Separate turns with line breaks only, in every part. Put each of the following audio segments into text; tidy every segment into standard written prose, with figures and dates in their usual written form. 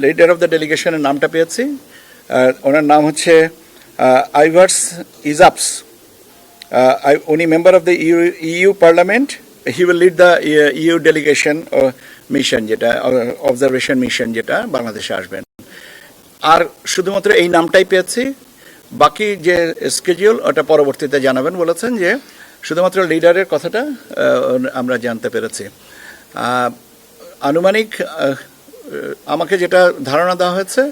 Leader of the ডেলিগেশনের নামটা পেয়েছি। ওনার নাম হচ্ছে আইভার্স ইজাপস। উনি member of the EU parliament. He will lead the EU delegation mission, যেটা অবজারভেশন মিশন, যেটা বাংলাদেশে আসবেন। আর শুধুমাত্র এই নামটাই পেয়েছি, বাকি যে স্কেডিউল ওটা পরবর্তীতে জানাবেন বলেছেন। যে শুধুমাত্র লিডারের কথাটা আমরা জানতে পেরেছি। আনুমানিক আমাকে যেটা ধারণা দেওয়া হয়েছে,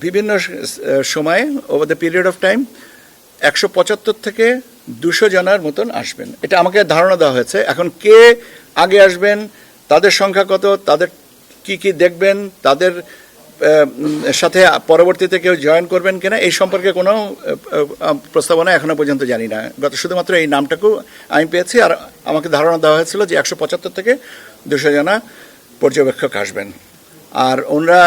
বিভিন্ন সময়ে over the period of time 175 থেকে 200 জনের মতন আসবেন, এটা আমাকে ধারণা দেওয়া হয়েছে। এখন কে আগে আসবেন, তাদের সংখ্যা কত, তাদের কি দেখবেন, তাদের সাথে পরবর্তীতে কেউ জয়েন করবেন কিনা, এই সম্পর্কে কোনো প্রস্তাবনা এখনও পর্যন্ত জানি না। শুধুমাত্র এই নামটাকেও আমি পেয়েছি। আর আমাকে ধারণা দেওয়া হয়েছিল যে 175 থেকে 200 জনা পর্যবেক্ষক আসবেন। আর ওনারা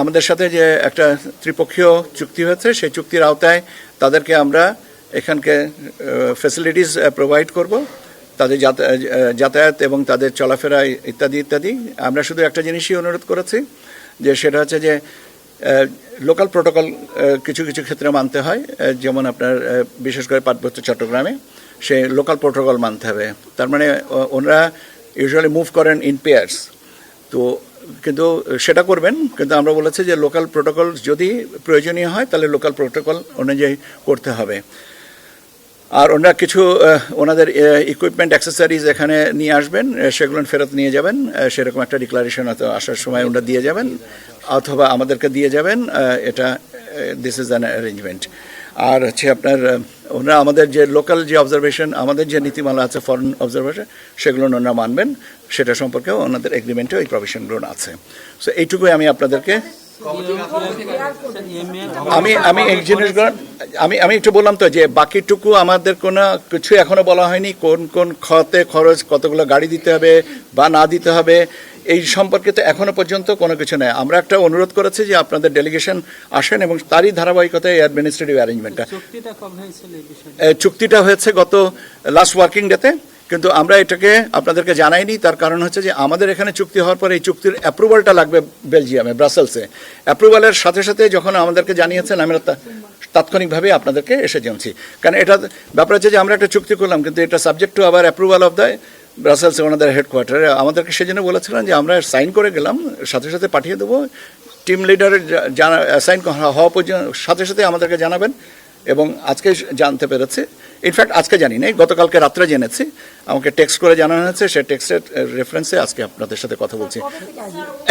আমাদের সাথে যে একটা ত্রিপক্ষীয় চুক্তি হয়েছে, সেই চুক্তির আওতায় তাদেরকে আমরা এখানকে ফ্যাসিলিটিস প্রোভাইড করব, তাদের যাতায়াত এবং তাদের চলাফেরা ইত্যাদি ইত্যাদি। আমরা শুধু একটা জিনিসই অনুরোধ করেছি, যে সেটা হচ্ছে যে লোকাল প্রোটোকল কিছু কিছু ক্ষেত্রে মানতে হয়। যেমন আপনার বিশেষ করে পার্বত্য চট্টগ্রামে সে লোকাল প্রোটোকল মানতে হবে। তার মানে ওনারা ইউজুয়ালি মুভ করেন ইন পেয়ার্স, তো কিন্তু সেটা করবেন। কিন্তু আমরা বলেছি যে লোকাল প্রোটোকল যদি প্রয়োজনীয় হয় তাহলে লোকাল প্রোটোকল অনুযায়ী করতে হবে। আর ওনারা কিছু ওনাদের ইকুইপমেন্ট অ্যাক্সেসরিজ এখানে নিয়ে আসবেন, সেগুলো ফেরত নিয়ে যাবেন। সেরকম একটা ডিক্লারেশন হয়তো আসার সময় ওনারা দিয়ে যাবেন, অথবা আমাদেরকে দিয়ে যাবেন। এটা দিস ইজ অ্যান অ্যারেঞ্জমেন্ট। আর হচ্ছে আপনার ওনারা আমাদের যে লোকাল যে অবজারভেশন, আমাদের যে নীতিমালা আছে ফরেন অবজারভেশন, সেগুলো ওনারা মানবেন। সেটা সম্পর্কেও ওনাদের এগ্রিমেন্টে ওই প্রভিশনগুলো আছে। সো এইটুকুই আমি আপনাদেরকে আমি এই জিনিসগুলো আমি একটু বললাম তো, যে বাকিটুকু আমাদের কোনো কিছু এখনো বলা হয়নি। কোন কোন খতে খরচ, কতগুলো গাড়ি দিতে হবে বা না দিতে হবে, এই সম্পর্কে তো এখনো পর্যন্ত কোনো কিছু নেই। আমরা একটা অনুরোধ করেছি যে আপনাদের ডেলিগেশন আসেন, এবং তারই ধারাবাহিকতায় অ্যাডমিনিস্ট্রেটিভ অ্যারেঞ্জমেন্টটা। চুক্তিটা হয়েছে গত লাস্ট ওয়ার্কিং ডেতে, কিন্তু আমরা এটাকে আপনাদেরকে জানাইনি। তার কারণ হচ্ছে যে আমাদের এখানে চুক্তি হওয়ার পরে এই চুক্তির অ্যাপ্রুভালটা লাগবে বেলজিয়ামে, ব্রাসেলসে। অ্যাপ্রুভালের সাথে সাথে যখন আমাদেরকে জানিয়েছেন, আমরা তাৎক্ষণিকভাবে আপনাদেরকে এসে জানছি। কারণ এটা ব্যাপার হচ্ছে যে আমরা একটা চুক্তি করলাম, কিন্তু এটা সাবজেক্ট টু আবার অ্যাপ্রুভাল অফ দ্য ব্রাসেলস, ওনাদের হেডকোয়ার্টারে। আমাদেরকে সেজন্য বলেছিলেন যে আমরা সাইন করে গেলাম, সাথে সাথে পাঠিয়ে দেবো। টিম লিডারের সাইন হওয়া পর্যন্ত সাথে সাথে আমাদেরকে জানাবেন। এবং আজকে জানতে পেরেছি, ইনফ্যাক্ট আজকে জানি না, গতকালকে রাত্রে জেনেছি, আমাকে টেক্সট করে জানানো হয়েছে। সে টেক্সটের রেফারেন্সে আজকে আপনাদের সাথে কথা বলছি।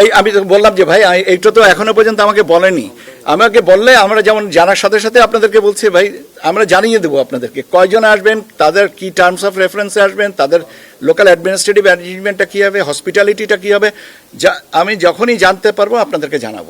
এই আমি বললাম যে ভাই, এইটা তো এখনো পর্যন্ত আমাকে বলেনি। আমাকে বললে আমরা যেমন জানার সাথে সাথে আপনাদেরকে বলছি, ভাই আমরা জানিয়ে দেবো আপনাদেরকে কয়জন আসবেন, তাদের কি টার্মস অফ রেফারেন্সে আসবেন, তাদের লোকাল অ্যাডমিনিস্ট্রেটিভ অ্যারেঞ্জমেন্টটা কী হবে, হসপিটালিটিটা কী হবে। আমি যখনই জানতে পারবো আপনাদেরকে জানাবো।